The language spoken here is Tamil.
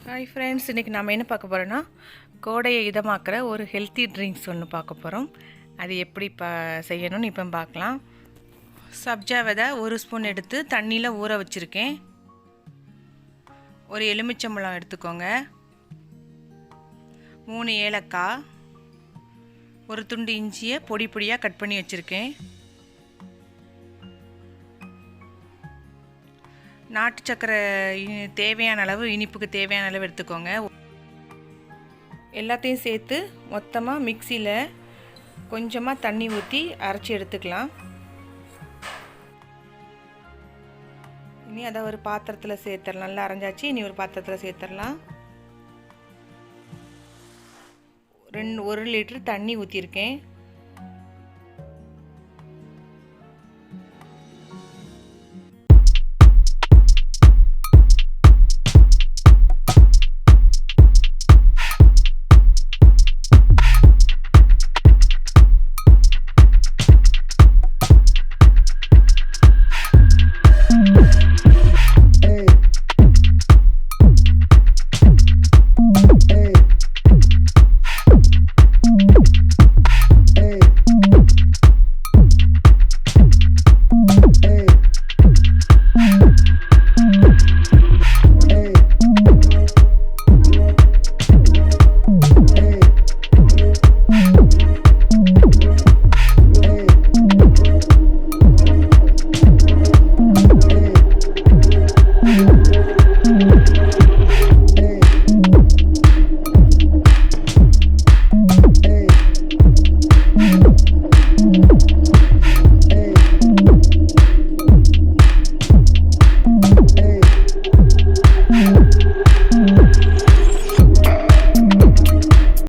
ஹாய் ஃப்ரெண்ட்ஸ், இன்றைக்கி நம்ம என்ன பார்க்க போகிறோன்னா கோடையை இதமாக்குற ஒரு ஹெல்த்தி ட்ரிங்க்ஸ் ஒன்று பார்க்க போகிறோம். அது எப்படி செய்யணும்னு இப்போ பார்க்கலாம். சப்ஜா விதை 1 ஸ்பூன் எடுத்து தண்ணியில் ஊற வச்சுருக்கேன். ஒரு எலுமிச்சம்பழம் எடுத்துக்கோங்க, 3 ஏலக்காய், ஒரு துண்டு இஞ்சியை பொடி பொடியாக கட் பண்ணி வச்சுருக்கேன். நாட்டு சக்கரை தேவையான அளவு, இனிப்புக்கு தேவையான அளவு எடுத்துக்கோங்க. எல்லாத்தையும் சேர்த்து மொத்தமாக மிக்சியில் கொஞ்சமாக தண்ணி ஊற்றி அரைச்சி எடுத்துக்கலாம். இனி அதை ஒரு பாத்திரத்தில் சேர்த்துடலாம். நல்லா அரைஞ்சாச்சு. இனி ஒரு பாத்திரத்தில் சேர்த்துடலாம். 1 லிட்டர் தண்ணி ஊற்றிருக்கேன்.